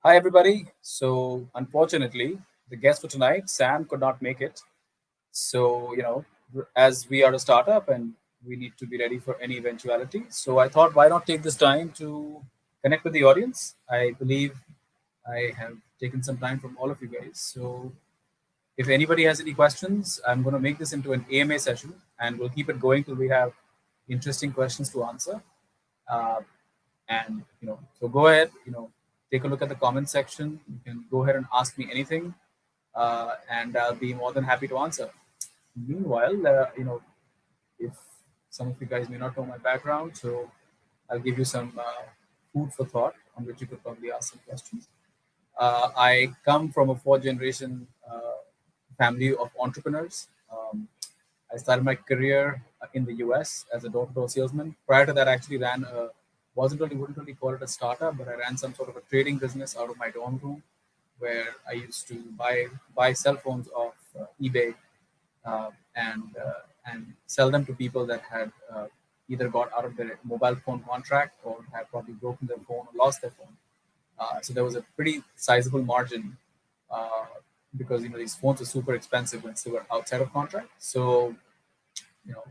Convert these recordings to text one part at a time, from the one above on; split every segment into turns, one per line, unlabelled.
Hi, everybody. So, unfortunately, the guest for tonight, Sam, could not make it. So, as we are a startup and we need to be ready for any eventuality. So, I thought, why not take this time to connect with the audience? I believe I have taken some time from all of you guys. So, if anybody has any questions, I'm going to make this into an AMA session and we'll keep it going till we have interesting questions to answer. Uh, and so go ahead, take a look at the comment section. You can go ahead and ask me anything, and I'll be more than happy to answer. Meanwhile, if some of you guys may not know my background, so I'll give you some food for thought on which you could probably ask some questions. I come from a fourth generation family of entrepreneurs. I started my career in the US as a door-to-door salesman. Prior to that, I actually wouldn't really call it a startup, but I ran some sort of a trading business out of my dorm room where I used to buy cell phones off eBay and sell them to people that had either got out of their mobile phone contract or had probably broken their phone or lost their phone. So there was a pretty sizable margin uh, because these phones are super expensive once they were outside of contract. So you know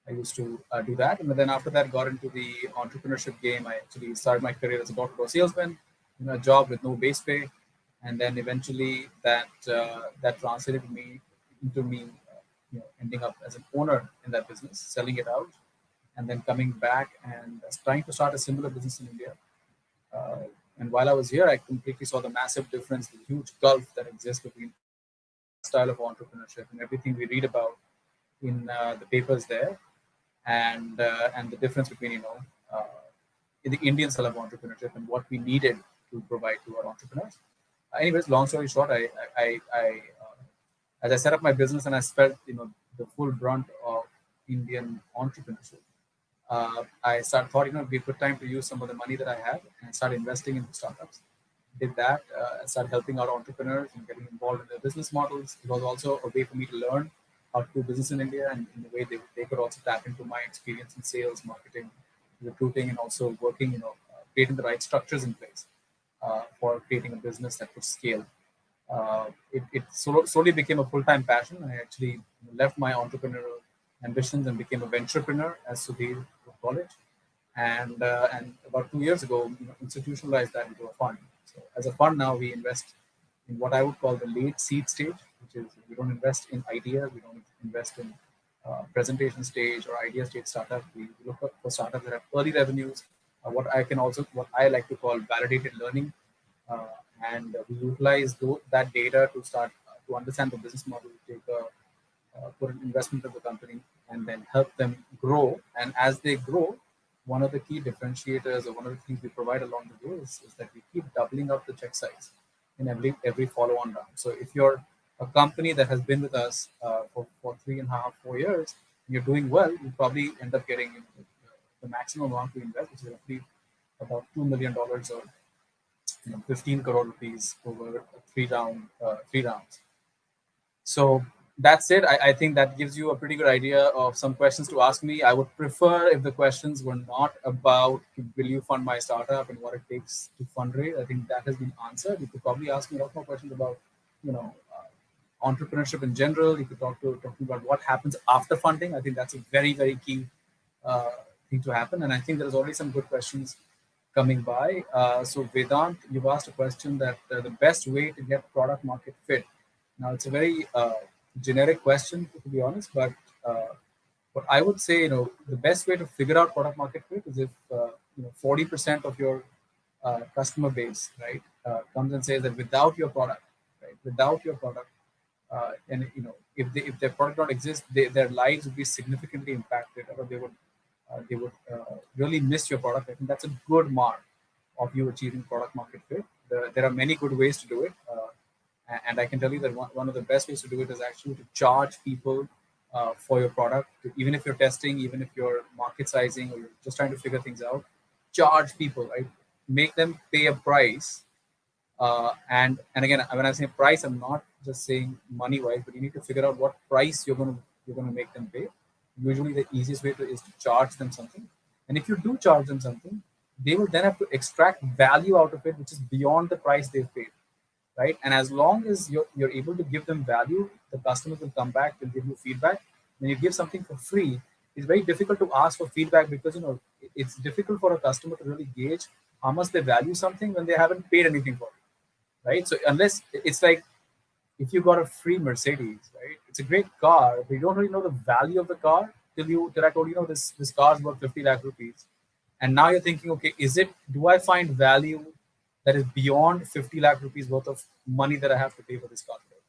I used to do that, and then after that got into the entrepreneurship game. I actually started my career as a door-to-door salesman, a job with no base pay, and then eventually that translated me into me ending up as an owner in that business, selling it out, and then coming back and trying to start a similar business in India. uh, and while I was here, I completely saw the massive difference, the huge gulf that exists between our style of entrepreneurship and everything we read about in the papers there, and the difference between uh, the Indian style of entrepreneurship and what we needed to provide to our entrepreneurs. Anyways, long story short, as I set up my business and I felt the full brunt of Indian entrepreneurship. I started thought it'd be a good time to use some of the money that I had and start investing into startups. Did that. I started helping out entrepreneurs and getting involved in their business models. It was also a way for me to learn how to do business in India, and in a way they could also tap into my experience in sales, marketing, recruiting, and also working, creating the right structures in place for creating a business that could scale. It slowly became a full-time passion. I actually left my entrepreneurial ambitions and became a venturepreneur, as Sudhir would call it. And about 2 years ago, institutionalized that into a fund. So as a fund now, we invest in what I would call the late seed stage, which is we don't invest in ideas, we don't invest in presentation stage or idea stage startup. We look for startups that have early revenues, what I like to call validated learning, uh, and we utilize that data to start to understand the business model, take a put an investment in the company, and then help them grow. And as they grow, one of the key differentiators or one of the things we provide along the way is that we keep doubling up the check size in every follow-on round. So if you're a company that has been with us for 3.5, 4 years, you're doing well, you probably end up getting the maximum amount to invest, which is roughly about $2 million or 15 crore rupees over three rounds. So that's it. I think that gives you a pretty good idea of some questions to ask me. I would prefer if the questions were not about will you fund my startup and what it takes to fundraise. I think that has been answered. You could probably ask me a lot more questions about, entrepreneurship in general. You could talk about what happens after funding. I think that's a very, very key uh, thing to happen. And I think there's already some good questions coming by. So Vedant, you've asked a question that the best way to get product market fit. Now it's a very generic question, to be honest, but what I would say, the best way to figure out product market fit is if 40% of your customer base, right, comes and says that without your product, right, without your product, and if their product don't exist, their lives would be significantly impacted, or they would really miss your product. I think that's a good mark of you achieving product market fit. There are many good ways to do it. And I can tell you that one of the best ways to do it is actually to charge people for your product. Even if you're testing, even if you're market sizing, or you're just trying to figure things out, charge people, right? Make them pay a price. And again, when I say price, I'm not just saying money wise, but you need to figure out what price you're gonna make them pay. Usually, the easiest way is to charge them something. And if you do charge them something, they will then have to extract value out of it, which is beyond the price they've paid, right? And as long as you're able to give them value, the customers will come back, will give you feedback. When you give something for free, it's very difficult to ask for feedback because it's difficult for a customer to really gauge how much they value something when they haven't paid anything for it, right? So unless it's like if you got a free Mercedes, right? It's a great car, but you don't really know the value of the car till I told you, this car is worth 50 lakh rupees, and now you're thinking, okay, do I find value that is beyond 50 lakh rupees worth of money that I have to pay for this car today,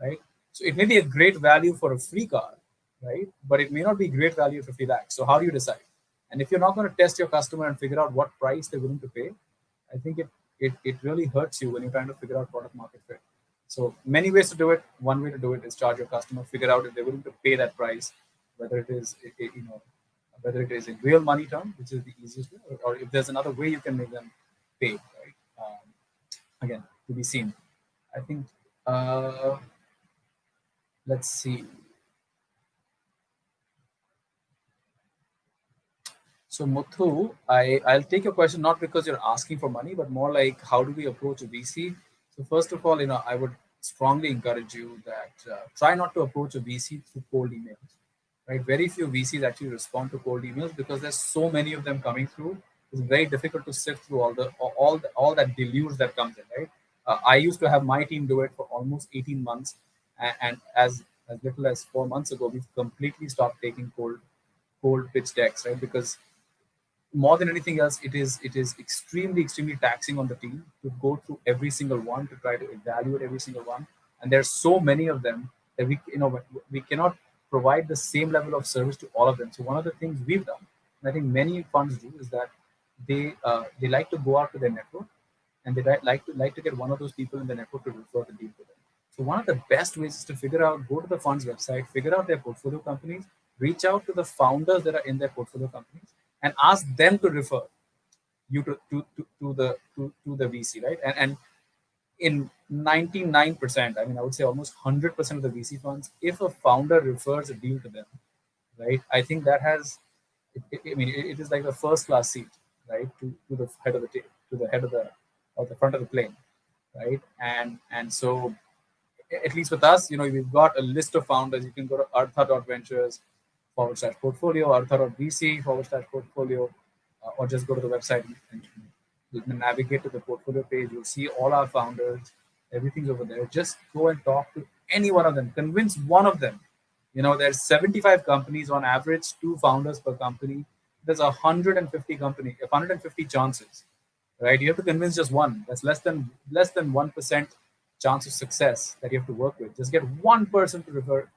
right? So it may be a great value for a free car, right? But it may not be great value at 50 lakhs. So how do you decide? And if you're not going to test your customer and figure out what price they're willing to pay, I think it really hurts you when you're trying to figure out product market fit. So many ways to do it. One way to do it is charge your customer, figure out if they're willing to pay that price, whether it is whether it is in real money term, which is the easiest way, or if there's another way you can make them pay, right? Again, to be seen. I think. Let's see. So Muthu, I'll take your question not because you're asking for money, but more like how do we approach a VC? So first of all, I would strongly encourage you that try not to approach a VC through cold emails, right? Very few VCs actually respond to cold emails because there's so many of them coming through. It's very difficult to sift through all that deluge that comes in, right? I used to have my team do it for almost 18 months, and as little as 4 months ago, we've completely stopped taking cold pitch decks, right? Because more than anything else, it is extremely taxing on the team to go through every single one, to try to evaluate every single one, and there's so many of them that we cannot provide the same level of service to all of them. So one of the things we've done, and I think many funds do, is that they like to go out to their network, and they like to get one of those people in the network to refer the deal to them. So one of the best ways is to figure out, go to the fund's website, figure out their portfolio companies, reach out to the founders that are in their portfolio companies, and ask them to refer you to the VC, right? And in 99%, I mean, I would say almost 100% of the VC funds, if a founder refers a deal to them, right? I think that I mean, it is like a first class seat, right? To the head of the to the head of the front of the plane, right? And so at least with us, we've got a list of founders. You can go to artha.ventures/portfolio, artha.vc/portfolio, or just go to the website and you can navigate to the portfolio page. You'll see all our founders. Everything's over there. Just go and talk to any one of them. Convince one of them. There's 75 companies on average, 2 founders per company. There's 150 chances, right? You have to convince just one. That's less than 1% chance of success that you have to work with. Just get one person to refer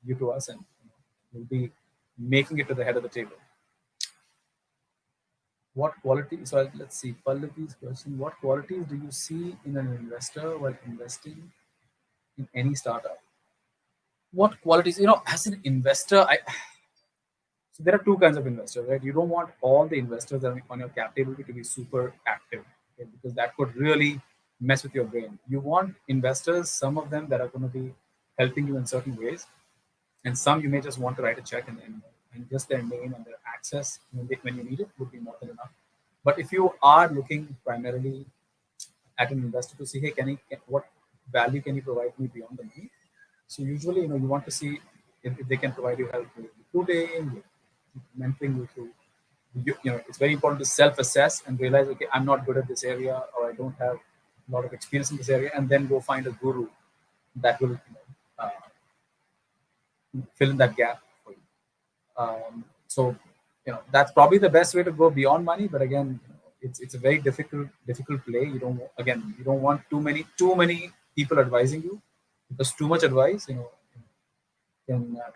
you to us, and we'll be making it to the head of the table. What quality? So let's see. Pallavi's question: what qualities do you see in an investor while investing in any startup? What qualities? As an investor, so there are two kinds of investors, right? You don't want all the investors that are on your cap table to be super active, okay? Because that could really mess with your brain. You want investors, some of them that are going to be helping you in certain ways, and some you may just want to write a check and just their name and their access when you need it would be more than enough. But if you are looking primarily at an investor to see, hey, what value can you provide me beyond the money? So usually, you want to see if they can provide you help with recruiting, with mentoring you through. It's very important to self-assess and realize, okay, I'm not good at this area, or I don't have a lot of experience in this area, and then go find a guru that will fill in that gap for you. So that's probably the best way to go beyond money. But again, it's a very difficult play. You don't want too many people advising you, because too much advice, too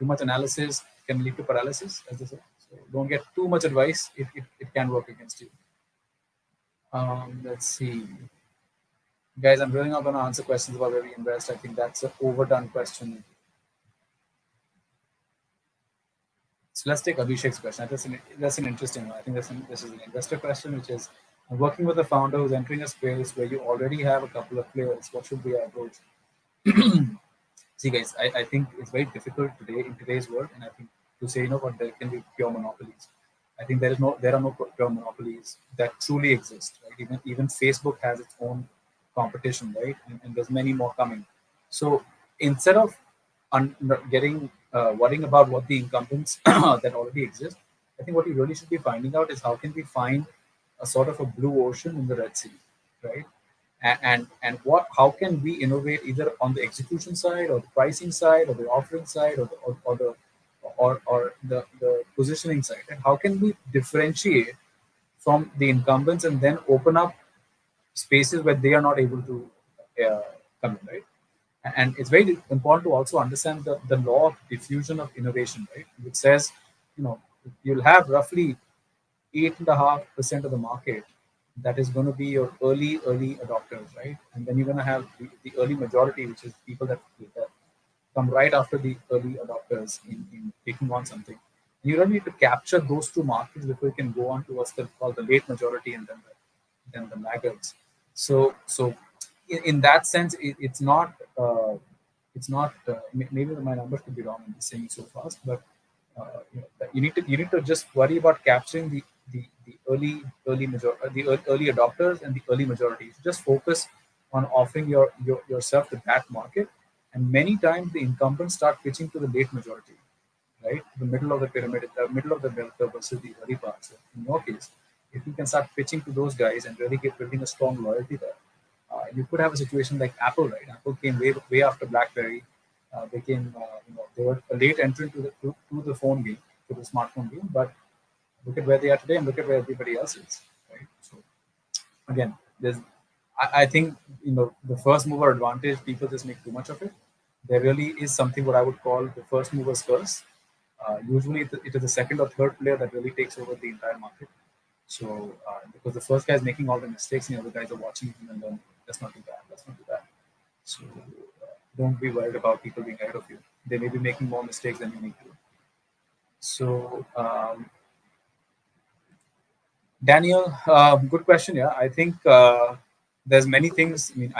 much analysis can lead to paralysis, as they say. So don't get too much advice. It can work against you. Let's see. Guys, I'm really not going to answer questions about where we invest. I think that's an overdone question. So let's take Abhishek's question. That's an interesting one. I think this is an investor question, which is, I'm working with a founder who's entering a space where you already have a couple of players. What should be our approach? See, guys, I think it's very difficult today in today's world, and I think to say, but there can be pure monopolies. I think there are no pure monopolies that truly exist. Right? Even Facebook has its own competition, right? And there's many more coming. So instead of getting worrying about what the incumbents that already exist, I think what we really should be finding out is how can we find a sort of a blue ocean in the Red Sea, right? And what how can we innovate either on the execution side or the pricing side or the offering side or the positioning side, and how can we differentiate from the incumbents and then open up spaces where they are not able to uh, come in, right? And it's very important to also understand the law of diffusion of innovation, right? Which says, you know, you'll have roughly 8.5% of the market that is going to be your early adopters, right? And then you're going to have the early majority, which is people that come right after the early adopters in taking on something. You don't need to capture those two markets before you can go on to what's called the late majority and then the laggards. So in that sense, it's not maybe my numbers could be wrong in saying so fast, but you need to just worry about capturing the early adopters and the early majorities. Just focus on offering yourself to that market, and many times the incumbents start pitching to the late majority, right? The middle of the pyramid, the middle of the bell curve versus the early parts. So in your case, if you can start pitching to those guys and really get building a strong loyalty there, you could have a situation like Apple, right? Apple came way after BlackBerry. They came, they were a late entrant to the phone game, to the smartphone game, but look at where they are today and look at where everybody else is, right? So again, I think the first mover advantage, people just make too much of it. There really is something what I would call the first mover's curse. Usually it is the second or third player that really takes over the entire market. So because the first guy is making all the mistakes and the other guys are watching him and then let's not do that, let's not do that. So don't be worried about people being ahead of you. They may be making more mistakes than you need to. So Daniel, good question. Yeah, I think there's many things. I mean,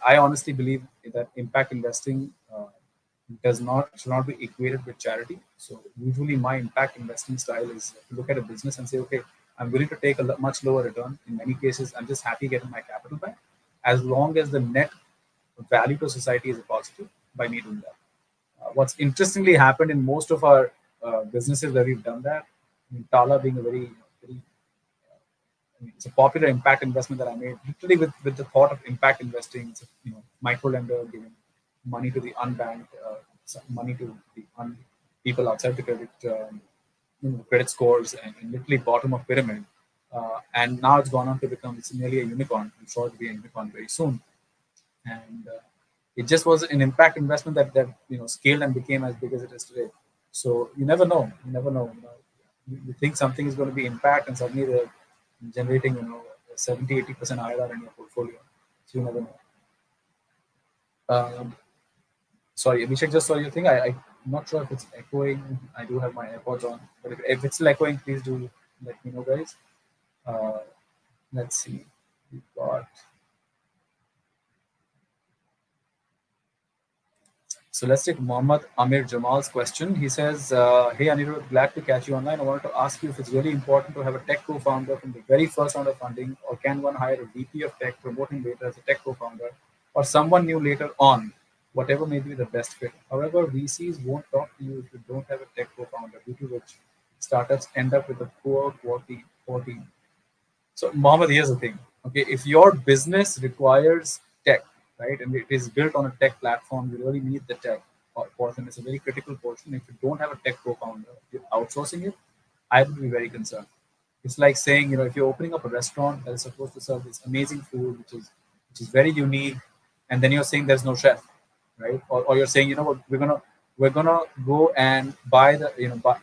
I honestly believe that impact investing should not be equated with charity. So usually, my impact investing style is to look at a business and say, okay, I'm willing to take a much lower return. In many cases, I'm just happy getting my capital back, as long as the net value to society is a positive by me doing that. What's interestingly happened in most of our businesses where we've done that, I mean, Tala being a very it's a popular impact investment that I made, literally with the thought of impact investing. It's a, micro lender giving money to the unbanked, money to the people outside the credit scores, and literally bottom of pyramid. And now it's gone on to become it's nearly a unicorn. I'm sure it'll be a unicorn very soon. And it just was an impact investment that scaled and became as big as it is today. So you never know. You never know. You think something is going to be impact, and suddenly they're generating 70-80% IRR in your portfolio. So you never know. Sorry, Abhishek, just saw your thing. I'm not sure if it's echoing. I do have my AirPods on, but if it's still echoing, please do let me know, guys. Uh, let's see. We've got. So let's take Mohammad Amir Jamal's question. He says, "Hey Anirudh, glad to catch you online. I wanted to ask you if it's really important to have a tech co-founder from the very first round of funding, or can one hire a VP of tech, promote him later as a tech co-founder, or someone new later on, whatever may be the best fit. However, VCs won't talk to you if you don't have a tech co-founder, due to which startups end up with a poor team." So, Mohammed, here's the thing. Okay, if your business requires tech, right, and it is built on a tech platform, you really need the tech portion. It's a very critical portion. If you don't have a tech co-founder, you're outsourcing it, I would be very concerned. It's like saying, if you're opening up a restaurant that is supposed to serve this amazing food, which is very unique, and then you're saying there's no chef, right? Or you're saying, what, we're gonna go and buy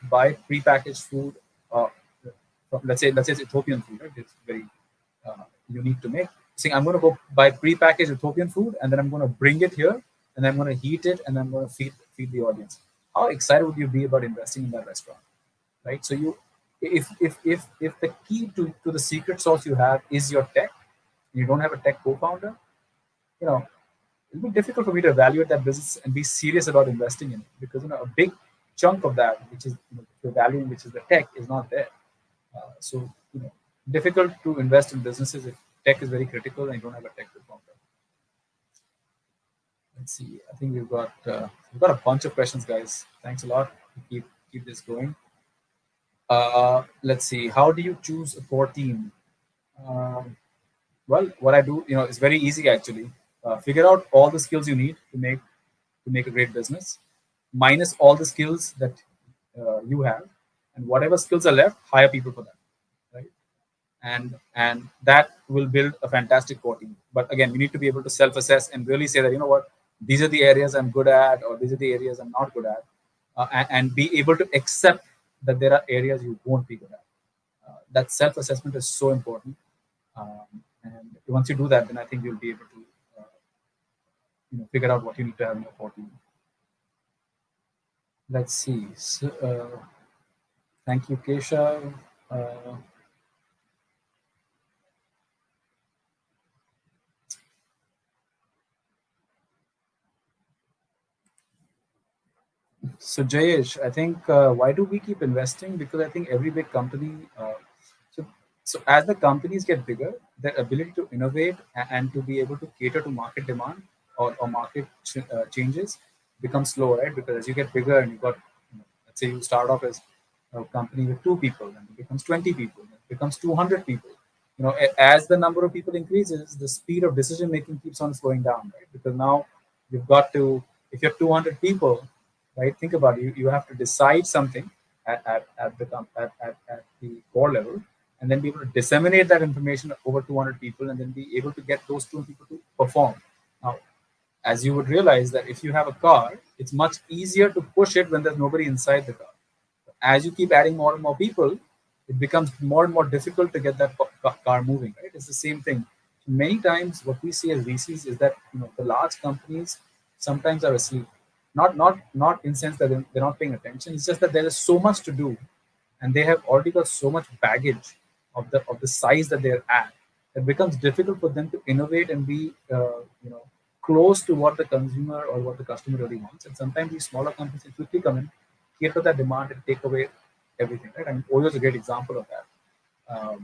buy prepackaged food. Let's say it's Ethiopian food, right? It's very unique to make. Saying I'm going to go buy prepackaged Ethiopian food, and then I'm going to bring it here, and I'm going to heat it, and I'm going to feed the audience. How excited would you be about investing in that restaurant, right? So if the key to the secret sauce you have is your tech, you don't have a tech co-founder, it'll be difficult for me to evaluate that business and be serious about investing in it, because a big chunk of that, which is the value, which is the tech, is not there. So difficult to invest in businesses if tech is very critical and you don't have a tech to founder. Let's see. I think we've got a bunch of questions, guys. Thanks a lot. Keep this going. Let's see. How do you choose a core team? Um, well, what I do, is very easy actually. Figure out all the skills you need to make a great business, minus all the skills that you have, and whatever skills are left, hire people for that, right? And that will build a fantastic core team. But again, you need to be able to self-assess and really say that what, these are the areas I'm good at, or these are the areas I'm not good at, and be able to accept that there are areas you won't be good at. That self-assessment is so important, and once you do that, then I think you'll be able to figure out what you need to have in your core team. Let's see. So, thank you, Keshav. Uh, So Jayesh, I think why do we keep investing? Because I think every big company, so so as the companies get bigger, their ability to innovate and to be able to cater to market demand or market changes becomes slow, right? Because as you get bigger and you got, let's say you start off as a company with 2 people, and it becomes 20 people, and it becomes 200 people. As the number of people increases, the speed of decision making keeps on slowing down, right? Because now you've got to, if you have 200 people, right? Think about it. You have to decide something at the core level, and then be able to disseminate that information over 200 people, and then be able to get those 200 people to perform. Now, as you would realize that if you have a car, it's much easier to push it when there's nobody inside the car. As you keep adding more and more people, it becomes more and more difficult to get that car moving. Right? It's the same thing. Many times, what we see as VCs is that the large companies sometimes are asleep. Not in sense that they're not paying attention. It's just that there is so much to do, and they have already got so much baggage of the size that they're at. It becomes difficult for them to innovate and be close to what the consumer or what the customer really wants. And sometimes these smaller companies quickly come in, cater that demand, and take away everything. Right? I mean, Oyo is a great example of that. I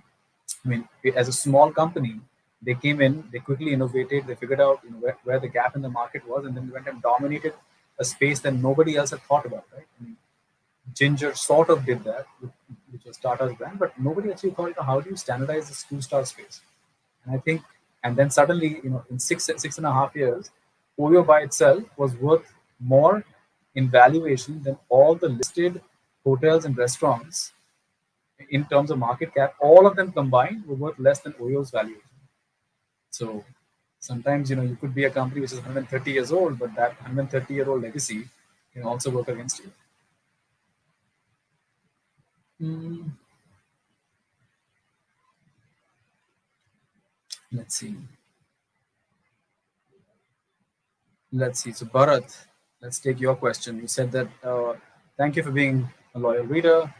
mean, as a small company, they came in, they quickly innovated, they figured out where the gap in the market was, and then they went and dominated a space that nobody else had thought about. Right? I mean, Ginger sort of did that, which was Tata's brand, but nobody actually thought, how do you standardize this two-star space? And I think, and then suddenly, in 6.5 years, Oyo by itself was worth more in valuation than all the listed hotels and restaurants in terms of market cap. All of them combined were worth less than Oyo's valuation. So sometimes, you could be a company which is 130 years old, but that 130-year-old legacy can also work against you. Mm, let's see. Let's see. So, Bharat, let's take your question. You said that thank you for being a loyal reader.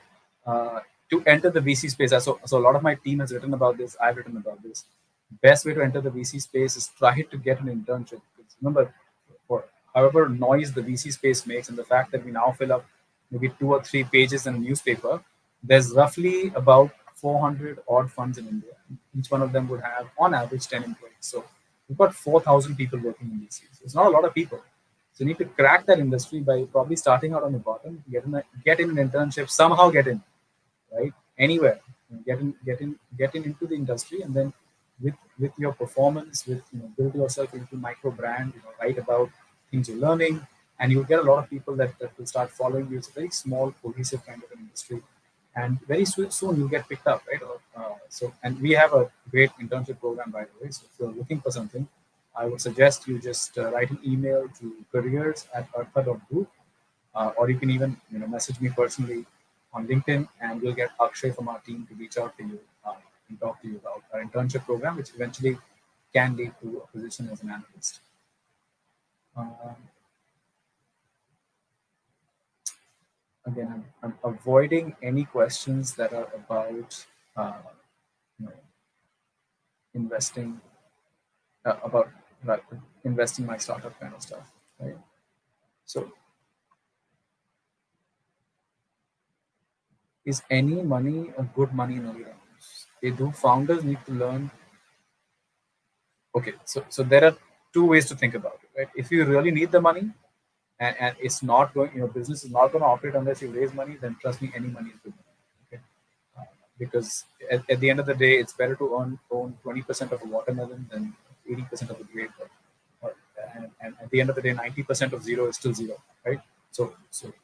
To enter the VC space, so a lot of my team has written about this. I've written about this. Best way to enter the VC space is try to get an internship. Because remember, for however noise the VC space makes, and the fact that we now fill up maybe 2 or 3 pages in a newspaper, there's roughly about 400 odd funds in India. Each one of them would have, on average, 10 employees. So we've got 4,000 people working in VCs. It's not a lot of people. So you need to crack that industry by probably starting out on the bottom, get in an internship, somehow get in, right? Anywhere, get in into the industry, and then with your performance, build yourself into micro brand. Write about things you're learning, and you'll get a lot of people that will start following you. It's a very small, cohesive kind of an industry, and very soon you'll get picked up, right? And we have a great internship program, by the way. So if you're looking for something, I would suggest you just write an email to careers@artha.group, or you can even message me personally on LinkedIn, and we'll get Akshay from our team to reach out to you and talk to you about our internship program, which eventually can lead to a position as an analyst. Uh, Again, I'm avoiding any questions that are about you know, investing, about like, investing my startup kind of stuff, right? So Is any money a good money in early rounds? Do founders need to learn? Okay, so there are two ways to think about it, right? If you really need the money, and it's not going, business is not going to operate unless you raise money, then trust me, any money is good money. Okay, uh, because at the end of the day, it's better to own 20% of a watermelon than 80% of a grape. Or, and at the end of the day, 90% of zero is still zero, right? So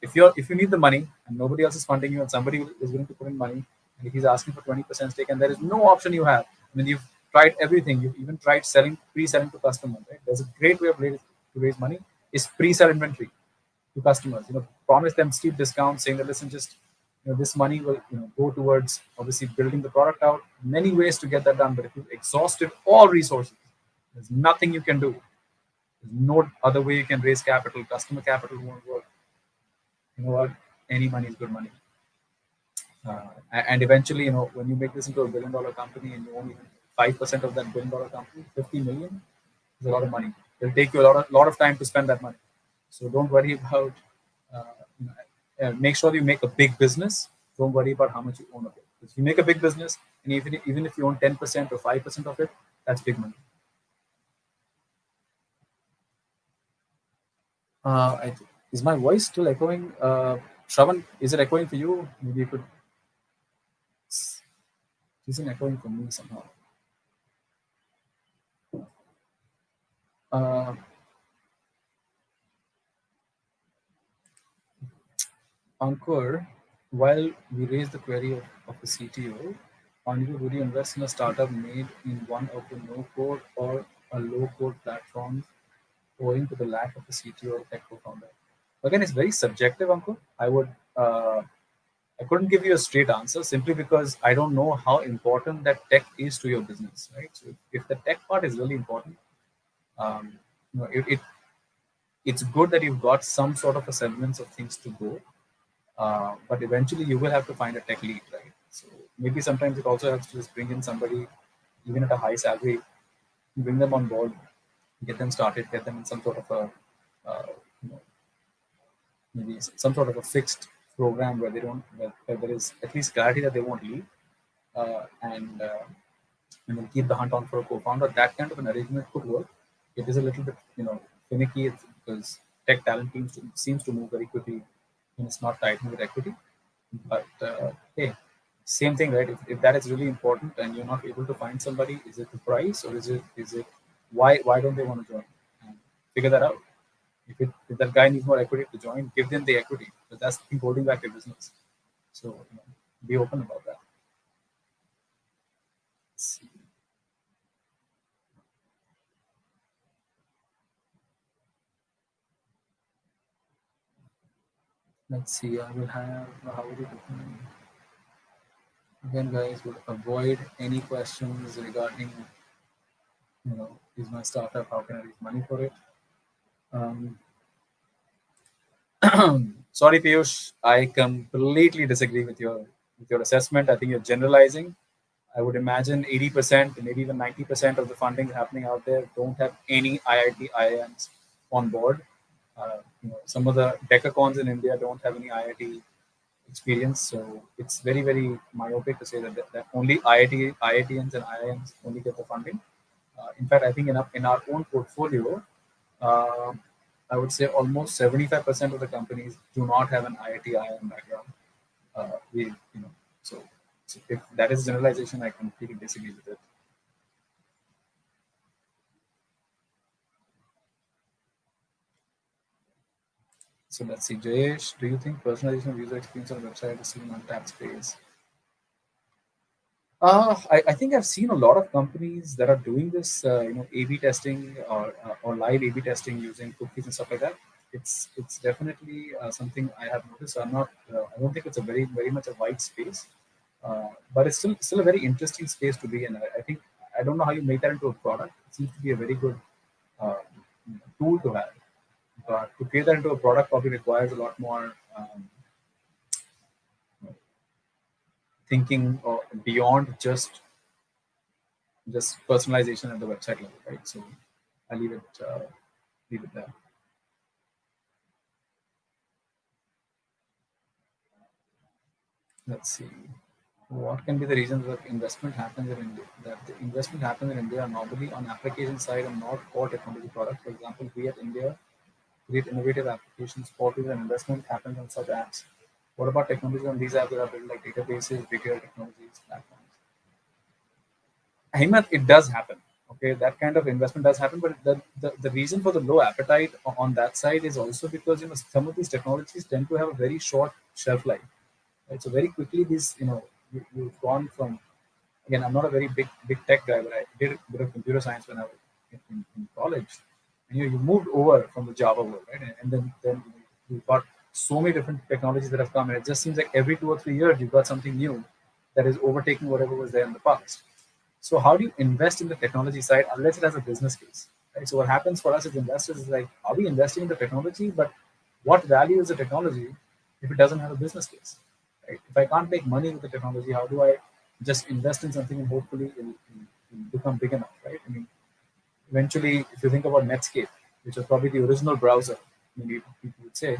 if you need the money and nobody else is funding you, and somebody is willing to put in money, and if he's asking for 20% stake, and there is no option you have, I mean, you've tried everything, you've even tried pre-selling to customers, right? There's a great way to raise money is pre-sell inventory to customers. Promise them steep discounts, saying that listen, just this money will go towards obviously building the product out. Many ways to get that done, but if you've exhausted all resources, there's nothing you can do. There's no other way you can raise capital. Customer capital won't work. You know what? Any money is good money. And eventually, when you make this into a $1 billion company and you own even 5% of that $1 billion company, 50 million is a lot of money. It'll take you a lot of time to spend that money. So don't worry about. Uh, Make sure you make a big business. Don't worry about how much you own of it. If you make a big business, and even if you own 10% or 5% of it, that's big money. Is my voice still echoing? Shravan, is it echoing for you? Maybe you could. It isn't echoing for me somehow. Uh, Ankur, while we raise the query of the CTO, Anju, would you invest in a startup made in one of the no-code or a low-code platforms owing to the lack of a CTO or tech co-founder? Again, it's very subjective, Ankur. I couldn't give you a straight answer simply because I don't know how important that tech is to your business, right? So if the tech part is really important, um, it's good that you've got some sort of a semblance of things to go. But eventually you will have to find a tech lead, right? So maybe sometimes it also helps to just bring in somebody, even at a high salary, bring them on board, get them started, get them in some sort of a, you know, maybe some sort of a fixed program where they don't, where there is at least clarity that they won't leave, and then keep the hunt on for a co-founder. That kind of an arrangement could work. It is a little bit, finicky because tech talent seems to move very quickly when it's not tied with equity. But hey, same thing, right? If that is really important and you're not able to find somebody, is it the price or is it why don't they want to join? And figure that out. If that guy needs more equity to join, give them the equity. But that's the holding back your business. So be open about that. Let's see. I will have how would it again, guys. Would avoid any questions regarding is my startup? How can I raise money for it? Um, Sorry, Piyush. I completely disagree with your assessment. I think you're generalizing. I would imagine 80%, maybe even 90% of the funding happening out there don't have any IIT IIMs on board. Some of the decacons in India don't have any IIT experience, so it's very, very myopic to say that only IITians and IIMs only get the funding. In fact, I think in our own portfolio, uh, I would say almost 75% of the companies do not have an IIT IIM background. We, so, so if that is generalization, I completely disagree with it. So let's see, Jayesh, do you think personalization of user experience on a website is still an untapped space? I think I've seen a lot of companies that are doing this, A/B testing or live A/B testing using cookies and stuff like that. It's definitely something I have noticed. I'm not. I don't think it's a very much a wide space, but it's still a very interesting space to be in. I think I don't know how you make that into a product. It seems to be a very good uh, tool to have, but to create that into a product probably requires a lot more thinking beyond just personalization at the website level, right? So I leave it there. Let's see. What can be the reasons that investment happens in India? That the investment happens in India are normally on application side and not core technology products. For example, we at India create innovative applications. Always an investment happens on such apps. What about technology on these apps that are built like databases, bigger technologies, platforms? Hemant, it does happen. Okay, that kind of investment does happen, but the reason for the low appetite on that side is also because some of these technologies tend to have a very short shelf life. Right? So very quickly these you've gone from, again, I'm not a very big tech guy, but I did a bit of computer science when I was in college. And you moved over from the Java world, right? And then you've got so many different technologies that have come, and it just seems like every 2 or 3 years you've got something new that is overtaking whatever was there in the past. So how do you invest in the technology side unless it has a business case? Right? So what happens for us as investors is like, are we investing in the technology? But what value is the technology if it doesn't have a business case? Right? If I can't make money with the technology, how do I just invest in something and hopefully it'll become big enough? Right? I mean, eventually, if you think about Netscape, which was probably the original browser, maybe people would say,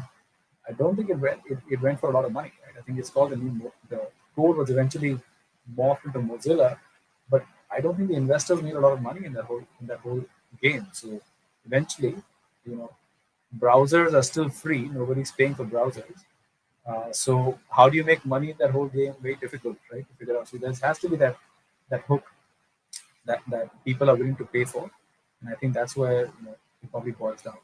I don't think it went for a lot of money. Right? I think it's called the code was eventually morphed into Mozilla, but I don't think the investors made a lot of money in that whole game. So eventually, you know, browsers are still free. Nobody's paying for browsers. So how do you make money in that whole game? Very difficult, right? To figure out. So there has to be that hook that people are willing to pay for, and I think that's where it probably boils down.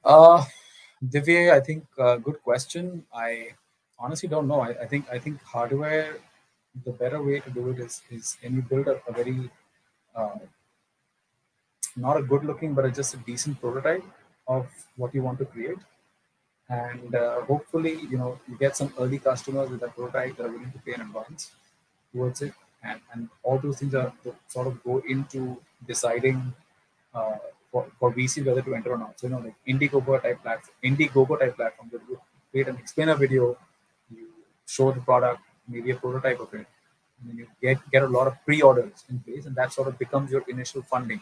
Uh, Divya, I think good question. I honestly don't know. I think hardware, the better way to do it is can you build a very uh, not a good looking but just a decent prototype of what you want to create, and hopefully you get some early customers with that prototype that are willing to pay in advance towards it, and all those things are sort of go into deciding uh, for VC whether to enter or not. So like Indiegogo type platform that you create an explainer video, you show the product, maybe a prototype of it, and then you get a lot of pre-orders in place, and that sort of becomes your initial funding.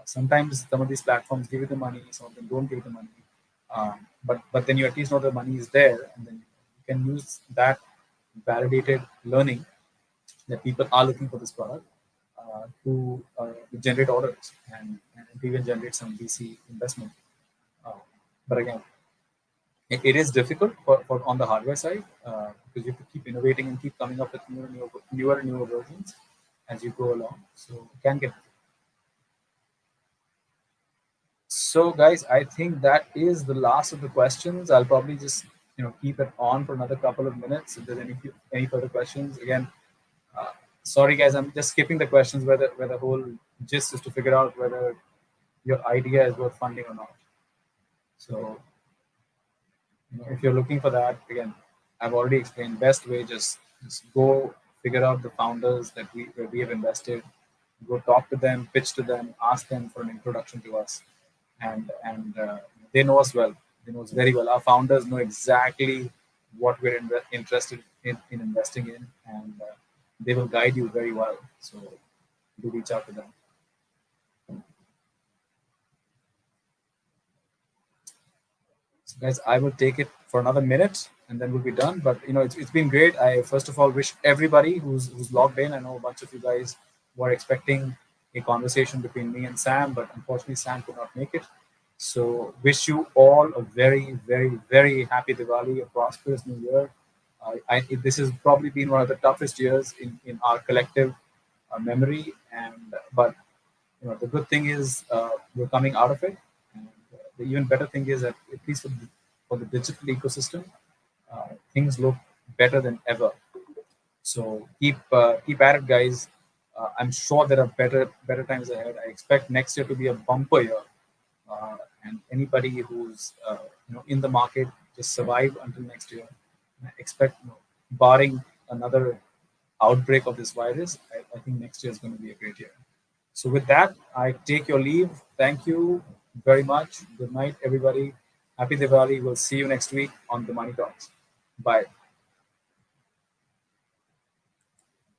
Sometimes some of these platforms give you the money, some of them don't give you the money. But then you at least know the money is there, and then you can use that validated learning that people are looking for this product to generate orders and to even generate some VC investment. Uh, but again, it is difficult for on the hardware side because you have to keep innovating and keep coming up with newer and newer versions as you go along. So it can get. So, guys, I think that is the last of the questions. I'll probably just keep it on for another couple of minutes. If there's any further questions, again, uh, sorry guys, I'm just skipping the questions where the whole gist is to figure out whether your idea is worth funding or not. So, if you're looking for that, again, I've already explained. Best way, just go figure out the founders where we have invested, go talk to them, pitch to them, ask them for an introduction to us, and they know us well. They know us very well. Our founders know exactly what we're interested in investing in, and they will guide you very well. So do reach out to them. So guys, I will take it for another minute and then we'll be done. But it's been great. I first of all wish everybody who's logged in. I know a bunch of you guys were expecting a conversation between me and Sam, but unfortunately Sam could not make it. So wish you all a very, very, very happy Diwali, a prosperous New Year. This has probably been one of the toughest years in our collective memory, and but the good thing is we're coming out of it. And the even better thing is that at least for the digital ecosystem, things look better than ever. So keep at it, guys. I'm sure there are better times ahead. I expect next year to be a bumper year, and anybody who's in the market just survive until next year. And I expect, barring another outbreak of this virus, I think next year is going to be a great year. So with that, I take your leave. Thank you very much. Good night, everybody. Happy Diwali. We'll see you next week on the Money Talks. Bye.